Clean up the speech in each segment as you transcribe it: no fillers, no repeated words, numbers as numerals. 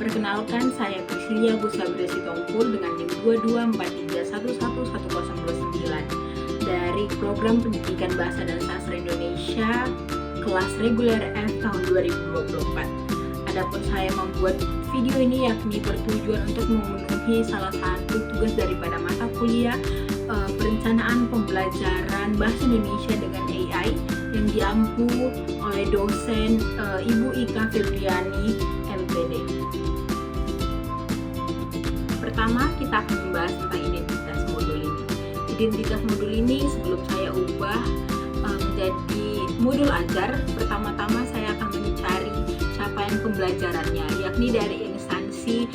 Perkenalkan, saya Priscilia Busabria Sitompul dengan NIM 2243111029 dari Program Pendidikan Bahasa dan Sastra Indonesia kelas reguler F tahun 2024. Adapun saya membuat video ini yakni bertujuan untuk memenuhi salah satu tugas daripada mata kuliah perencanaan pembelajaran Bahasa Indonesia dengan AI yang diampu oleh dosen Ibu Ika Febriani, MPD. Pertama, kita akan membahas tentang identitas modul ini. Identitas modul ini sebelum saya ubah menjadi modul ajar, pertama-tama saya akan mencari capaian pembelajarannya, yakni dari instansi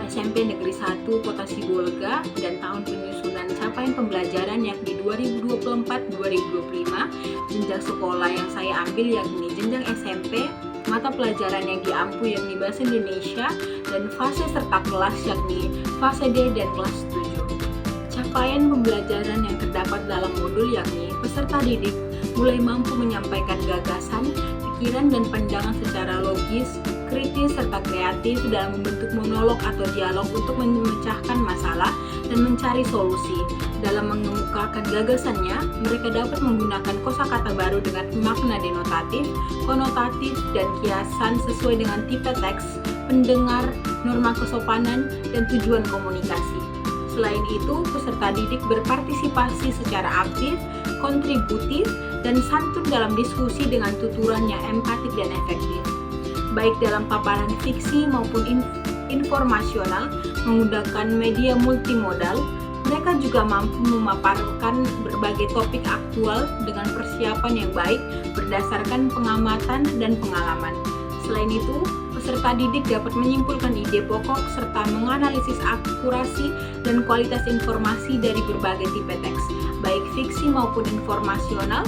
SMP Negeri 1 Kota Sibolga dan tahun penyusunan capaian pembelajaran yakni 2024-2025. Jenjang sekolah yang saya ambil yakni jenjang SMP, mata pelajaran yang diampu yakni Bahasa Indonesia, dan fase serta kelas yakni fase D dan kelas 7. Capaian pembelajaran yang terdapat dalam modul yakni peserta didik mulai mampu menyampaikan gagasan, pikiran dan pandangan secara logis, kritis serta kreatif dalam membentuk monolog atau dialog untuk memecahkan masalah dan mencari solusi. Dalam mengemukakan gagasannya, mereka dapat menggunakan kosakata baru dengan makna denotatif, konotatif, dan kiasan sesuai dengan tipe teks, pendengar, norma kesopanan, dan tujuan komunikasi. Selain itu, peserta didik berpartisipasi secara aktif, kontributif, dan santun dalam diskusi dengan tuturan yang empatik dan efektif. Baik dalam paparan fiksi maupun informasional menggunakan media multimodal, mereka juga mampu memaparkan berbagai topik aktual dengan persiapan yang baik berdasarkan pengamatan dan pengalaman. Selain itu, peserta didik dapat menyimpulkan ide pokok serta menganalisis akurasi dan kualitas informasi dari berbagai tipe teks, baik fiksi maupun informasional,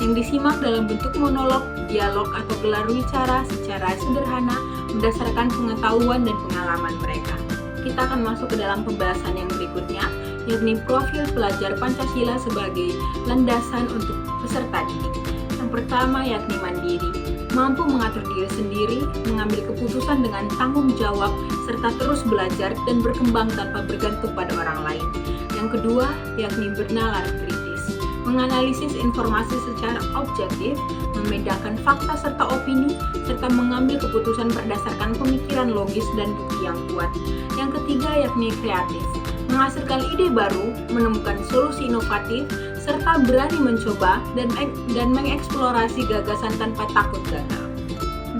yang disimak dalam bentuk monolog, dialog, atau gelar wicara secara sederhana berdasarkan pengetahuan dan pengalaman mereka. Kita akan masuk ke dalam pembahasan yang berikutnya, yakni profil pelajar Pancasila sebagai landasan untuk peserta didik. Yang pertama yakni mandiri, mampu mengatur diri sendiri, mengambil keputusan dengan tanggung jawab, serta terus belajar dan berkembang tanpa bergantung pada orang lain. Yang kedua yakni bernalar kritis, menganalisis informasi secara objektif, membedakan fakta serta opini, serta mengambil keputusan berdasarkan pemikiran logis dan bukti yang kuat. Yang ketiga yakni kreatif, menghasilkan ide baru, menemukan solusi inovatif, serta berani mencoba dan mengeksplorasi gagasan tanpa takut gagal.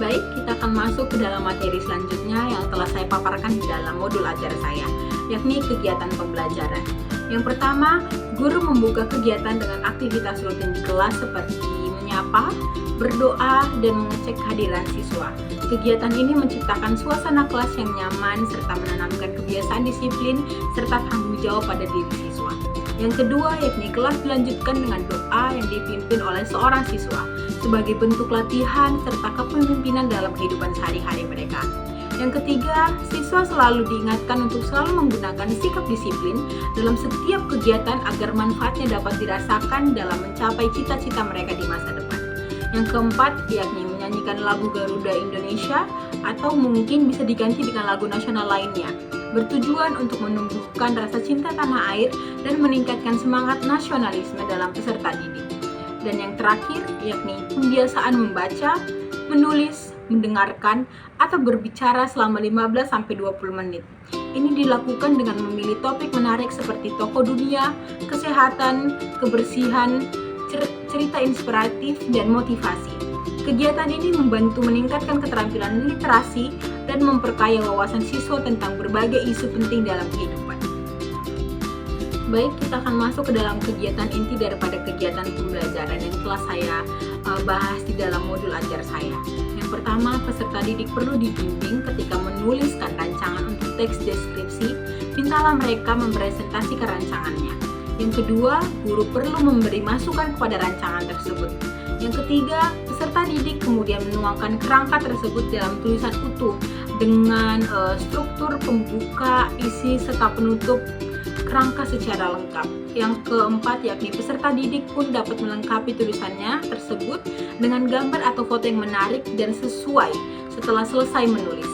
Baik, kita akan masuk ke dalam materi selanjutnya yang telah saya paparkan di dalam modul ajar saya, yakni kegiatan pembelajaran. Yang pertama, guru membuka kegiatan dengan aktivitas rutin di kelas seperti menyapa, berdoa, dan mengecek kehadiran siswa. Kegiatan ini menciptakan suasana kelas yang nyaman serta menanamkan kebiasaan disiplin serta tanggung jawab pada diri siswa. Yang kedua yakni kelas dilanjutkan dengan doa yang dipimpin oleh seorang siswa sebagai bentuk latihan serta kepemimpinan dalam kehidupan sehari-hari mereka. Yang ketiga, siswa selalu diingatkan untuk selalu menggunakan sikap disiplin dalam setiap kegiatan agar manfaatnya dapat dirasakan dalam mencapai cita-cita mereka di masa depan. Yang keempat, yakni menyanyikan lagu Garuda Indonesia atau mungkin bisa diganti dengan lagu nasional lainnya, bertujuan untuk menumbuhkan rasa cinta tanah air dan meningkatkan semangat nasionalisme dalam peserta didik. Dan yang terakhir, yakni pembiasaan membaca, menulis, mendengarkan, atau berbicara selama 15-20 menit. Ini dilakukan dengan memilih topik menarik seperti tokoh dunia, kesehatan, kebersihan, cerita inspiratif, dan motivasi. Kegiatan ini membantu meningkatkan keterampilan literasi dan memperkaya wawasan siswa tentang berbagai isu penting dalam kehidupan. Baik, kita akan masuk ke dalam kegiatan inti daripada kegiatan pembelajaran yang telah saya bahas di dalam modul ajar saya. Yang pertama, peserta didik perlu dibimbing ketika menuliskan rancangan untuk teks deskripsi. Mintalah mereka mempresentasikan rancangannya. Yang kedua, guru perlu memberi masukan kepada rancangan tersebut. Yang ketiga, peserta didik kemudian menuangkan kerangka tersebut dalam tulisan utuh dengan struktur pembuka, isi, serta penutup kerangka secara lengkap. Yang keempat, yakni peserta didik pun dapat melengkapi tulisannya tersebut dengan gambar atau foto yang menarik dan sesuai setelah selesai menulis.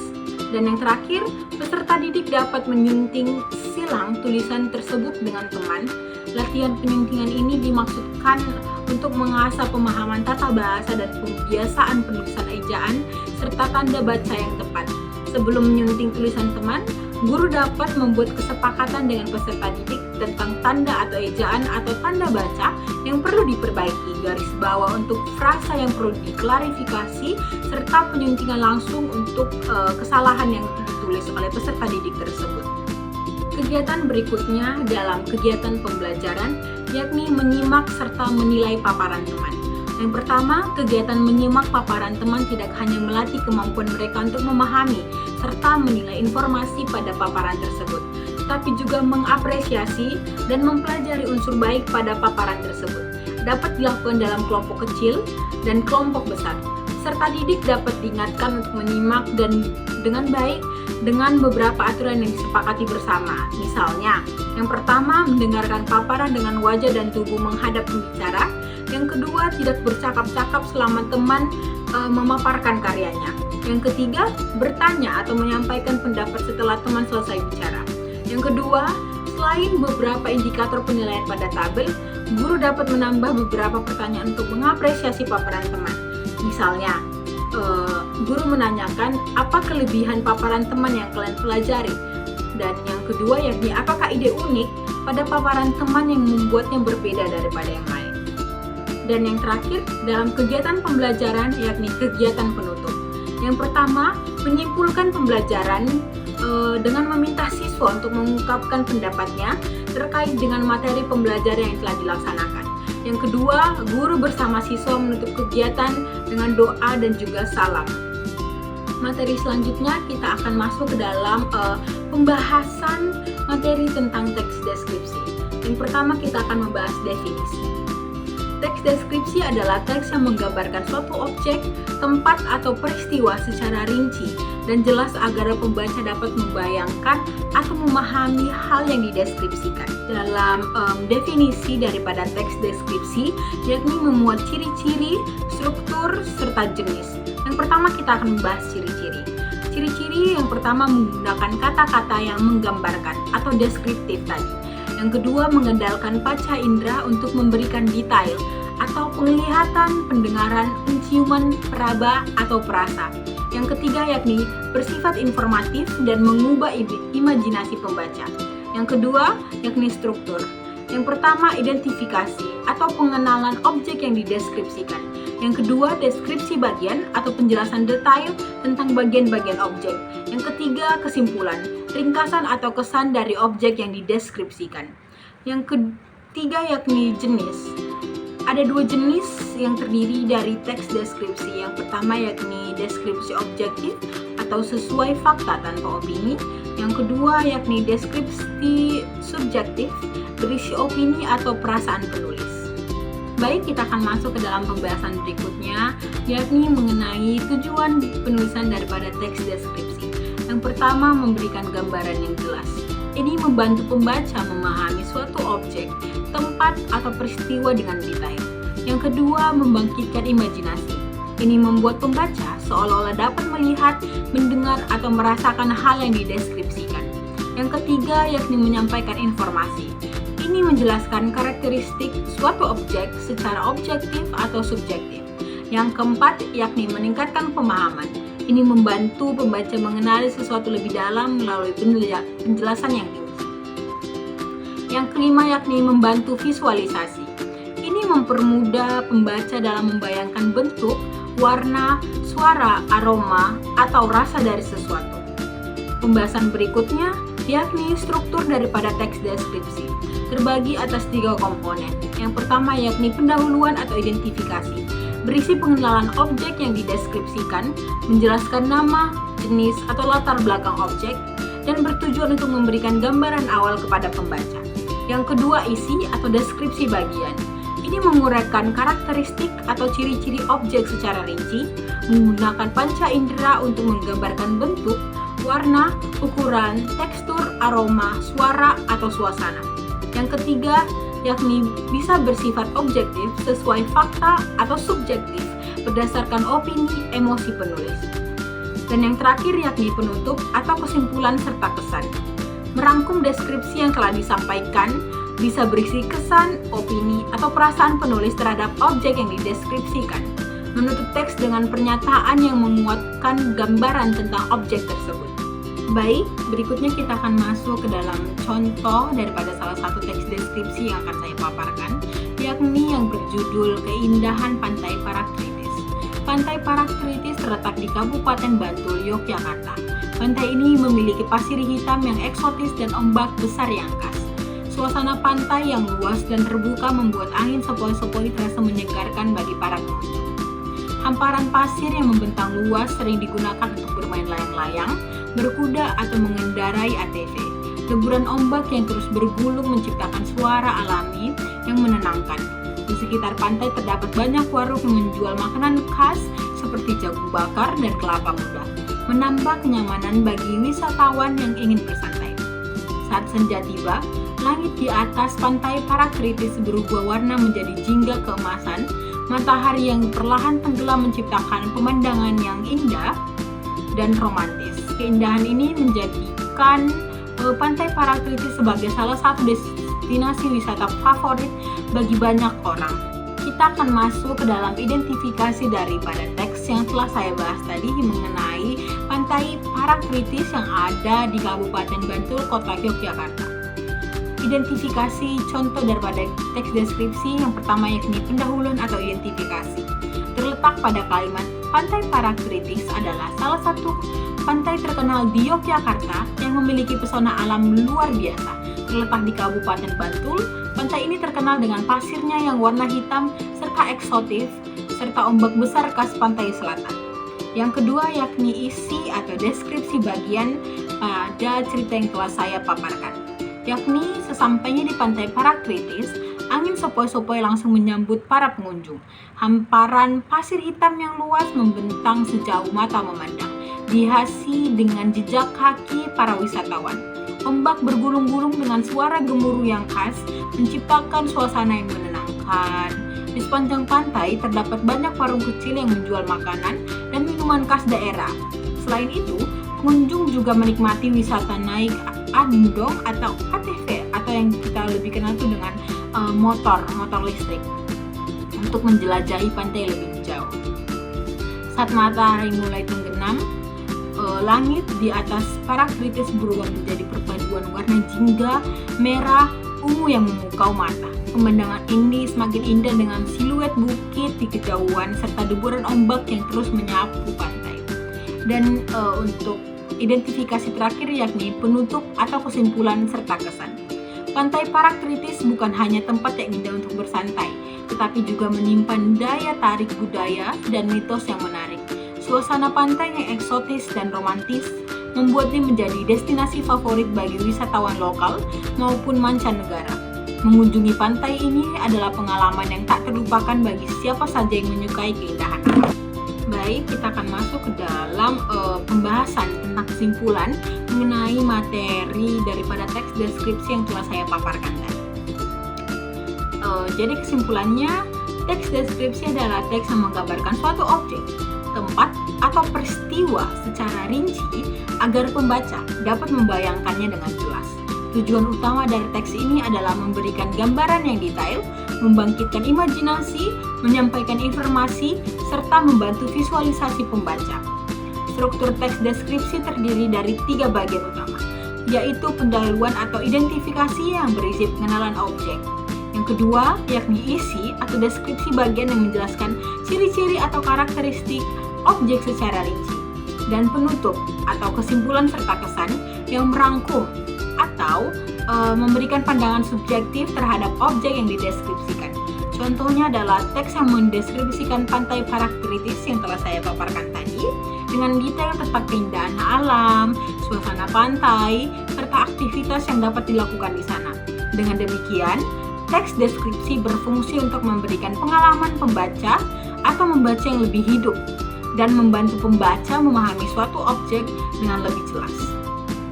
Dan yang terakhir, peserta didik dapat menyunting silang tulisan tersebut dengan teman. Latihan penyuntingan ini dimaksudkan untuk mengasah pemahaman tata bahasa dan pembiasaan penulisan ejaan serta tanda baca yang tepat. Sebelum menyunting tulisan teman, guru dapat membuat kesepakatan dengan peserta didik tentang tanda atau ejaan atau tanda baca yang perlu diperbaiki, garis bawah untuk frasa yang perlu diklarifikasi, serta penyuntingan langsung untuk kesalahan yang ditulis oleh peserta didik tersebut. Kegiatan berikutnya dalam kegiatan pembelajaran yakni menyimak serta menilai paparan teman. Yang pertama, kegiatan menyimak paparan teman tidak hanya melatih kemampuan mereka untuk memahami serta menilai informasi pada paparan tersebut, tetapi juga mengapresiasi dan mempelajari unsur baik pada paparan tersebut. Dapat dilakukan dalam kelompok kecil dan kelompok besar. Peserta didik dapat diingatkan untuk menyimak dan dengan baik dengan beberapa aturan yang disepakati bersama. Misalnya, yang pertama, mendengarkan paparan dengan wajah dan tubuh menghadap pembicara. Yang kedua, tidak bercakap-cakap selama teman memaparkan karyanya. Yang ketiga, bertanya atau menyampaikan pendapat setelah teman selesai bicara. Yang kedua, selain beberapa indikator penilaian pada tabel, guru dapat menambah beberapa pertanyaan untuk mengapresiasi paparan teman. Misalnya, guru menanyakan apa kelebihan paparan teman yang kalian pelajari. Dan yang kedua yakni apakah ide unik pada paparan teman yang membuatnya berbeda daripada yang lain. Dan yang terakhir, dalam kegiatan pembelajaran yakni kegiatan penutup. Yang pertama, menyimpulkan pembelajaran dengan meminta siswa untuk mengungkapkan pendapatnya terkait dengan materi pembelajaran yang telah dilaksanakan. Yang kedua, guru bersama siswa menutup kegiatan dengan doa dan juga salam. Materi selanjutnya kita akan masuk ke dalam pembahasan materi tentang teks deskripsi. Yang pertama kita akan membahas definisi. Teks deskripsi adalah teks yang menggambarkan suatu objek, tempat, atau peristiwa secara rinci dan jelas agar pembaca dapat membayangkan atau memahami hal yang dideskripsikan. Dalam definisi daripada teks deskripsi, yakni memuat ciri-ciri, struktur, serta jenis. Yang pertama kita akan membahas ciri-ciri. Ciri-ciri yang pertama menggunakan kata-kata yang menggambarkan atau deskriptif tadi. Yang kedua, mengandalkan panca indera untuk memberikan detail atau penglihatan, pendengaran, penciuman, peraba, atau perasa. Yang ketiga, yakni bersifat informatif dan mengubah imajinasi pembaca. Yang kedua, yakni struktur. Yang pertama, identifikasi atau pengenalan objek yang dideskripsikan. Yang kedua, deskripsi bagian atau penjelasan detail tentang bagian-bagian objek. Yang ketiga, kesimpulan, ringkasan atau kesan dari objek yang dideskripsikan. Yang ketiga yakni jenis. Ada dua jenis yang terdiri dari teks deskripsi. Yang pertama yakni deskripsi objektif atau sesuai fakta tanpa opini. Yang kedua yakni deskripsi subjektif, berisi opini atau perasaan penulis. Baik, kita akan masuk ke dalam pembahasan berikutnya, yakni mengenai tujuan penulisan daripada teks deskripsi. Yang pertama, memberikan gambaran yang jelas. Ini membantu pembaca memahami suatu objek, tempat, atau peristiwa dengan detail. Yang kedua, membangkitkan imajinasi. Ini membuat pembaca seolah-olah dapat melihat, mendengar, atau merasakan hal yang dideskripsikan. Yang ketiga, yakni menyampaikan informasi. Ini menjelaskan karakteristik suatu objek secara objektif atau subjektif. Yang keempat, yakni meningkatkan pemahaman. Ini membantu pembaca mengenali sesuatu lebih dalam melalui penjelasan yang tinggi. Yang kelima, yakni membantu visualisasi. Ini mempermudah pembaca dalam membayangkan bentuk, warna, suara, aroma, atau rasa dari sesuatu. Pembahasan berikutnya yakni struktur daripada teks deskripsi, terbagi atas 3 komponen. Yang pertama yakni pendahuluan atau identifikasi, berisi pengenalan objek yang dideskripsikan, menjelaskan nama, jenis, atau latar belakang objek, dan bertujuan untuk memberikan gambaran awal kepada pembaca. Yang kedua, isi atau deskripsi bagian. Ini menguraikan karakteristik atau ciri-ciri objek secara rinci, menggunakan panca indera untuk menggambarkan bentuk, warna, ukuran, tekstur, aroma, suara, atau suasana. Yang ketiga, yakni bisa bersifat objektif sesuai fakta atau subjektif berdasarkan opini, emosi penulis. Dan yang terakhir yakni penutup atau kesimpulan serta kesan. Merangkum deskripsi yang telah disampaikan bisa berisi kesan, opini, atau perasaan penulis terhadap objek yang dideskripsikan. Menutup teks dengan pernyataan yang menguatkan gambaran tentang objek tersebut. Baik, berikutnya kita akan masuk ke dalam contoh daripada salah satu teks deskripsi yang akan saya paparkan, yakni yang berjudul Keindahan Pantai Parangtritis. Pantai Parangtritis terletak di Kabupaten Bantul, Yogyakarta. Pantai ini memiliki pasir hitam yang eksotis dan ombak besar yang khas. Suasana pantai yang luas dan terbuka membuat angin sepoi-sepoi terasa menyegarkan bagi para pengunjung. Hamparan pasir yang membentang luas sering digunakan untuk bermain layang-layang, berkuda, atau mengendarai ATV. Deburan ombak yang terus bergulung menciptakan suara alami yang menenangkan. Di sekitar pantai terdapat banyak warung yang menjual makanan khas seperti jagung bakar dan kelapa muda, menambah kenyamanan bagi wisatawan yang ingin bersantai. Saat senja tiba, langit di atas pantai Parangtritis berubah warna menjadi jingga keemasan. Matahari yang perlahan tenggelam menciptakan pemandangan yang indah dan romantis. Keindahan ini menjadikan Pantai Parangtritis sebagai salah satu destinasi wisata favorit bagi banyak orang. Kita akan masuk ke dalam identifikasi daripada teks yang telah saya bahas tadi mengenai Pantai Parangtritis yang ada di Kabupaten Bantul, Kota Yogyakarta. Identifikasi contoh daripada teks deskripsi yang pertama yakni pendahuluan atau identifikasi. Terletak pada kalimat Pantai Parangtritis adalah salah satu pantai terkenal di Yogyakarta yang memiliki pesona alam luar biasa. Terletak di Kabupaten Bantul, pantai ini terkenal dengan pasirnya yang warna hitam serta eksotis, serta ombak besar khas pantai selatan. Yang kedua yakni isi atau deskripsi bagian pada cerita yang telah saya paparkan. Yakni sesampainya di Pantai Parangtritis, angin sepoi-sepoi langsung menyambut para pengunjung. Hamparan pasir hitam yang luas membentang sejauh mata memandang, dihiasi dengan jejak kaki para wisatawan. Ombak bergulung-gulung dengan suara gemuruh yang khas, menciptakan suasana yang menenangkan. Di sepanjang pantai terdapat banyak warung kecil yang menjual makanan dan minuman khas daerah. Selain itu, pengunjung juga menikmati wisata naik andong atau ATV atau yang kita lebih kenal itu dengan motor listrik untuk menjelajahi pantai lebih jauh. Saat matahari mulai tenggelam, langit di atas Parangtritis berubah menjadi perpaduan warna jingga, merah, ungu yang memukau mata. Pemandangan ini semakin indah dengan siluet bukit di kejauhan serta deburan ombak yang terus menyapu pantai. Dan untuk identifikasi terakhir yakni penutup atau kesimpulan serta kesan. Pantai Parangtritis bukan hanya tempat yang indah untuk bersantai, tetapi juga menyimpan daya tarik budaya dan mitos yang menarik. Suasana pantai yang eksotis dan romantis membuatnya menjadi destinasi favorit bagi wisatawan lokal maupun mancanegara. Mengunjungi pantai ini adalah pengalaman yang tak terlupakan bagi siapa saja yang menyukai keindahan alam. Baik, kita akan masuk ke dalam pembahasan tentang kesimpulan mengenai materi daripada teks deskripsi yang telah saya paparkan tadi. Jadi kesimpulannya, teks deskripsi adalah teks yang menggambarkan suatu objek, tempat, atau peristiwa secara rinci agar pembaca dapat membayangkannya dengan jelas. Tujuan utama dari teks ini adalah memberikan gambaran yang detail, membangkitkan imajinasi, menyampaikan informasi, serta membantu visualisasi pembaca. Struktur teks deskripsi terdiri dari 3 bagian utama, yaitu pendahuluan atau identifikasi yang berisi pengenalan objek. Yang kedua, yakni isi atau deskripsi bagian yang menjelaskan ciri-ciri atau karakteristik objek secara rinci. Dan penutup atau kesimpulan serta kesan yang merangkum atau memberikan pandangan subjektif terhadap objek yang dideskripsikan. Contohnya adalah teks yang mendeskripsikan Pantai Parangtritis yang telah saya paparkan tadi dengan detail tentang keindahan alam, suasana pantai, serta aktivitas yang dapat dilakukan di sana. Dengan demikian, teks deskripsi berfungsi untuk memberikan pengalaman pembaca atau membaca yang lebih hidup dan membantu pembaca memahami suatu objek dengan lebih jelas.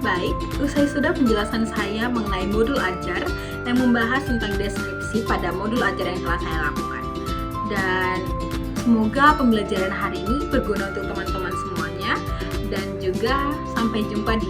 Baik, usai sudah penjelasan saya mengenai modul ajar yang membahas tentang deskripsi pada modul ajar yang telah saya lakukan. Dan semoga pembelajaran hari ini berguna untuk teman-teman semuanya. dan juga sampai jumpa di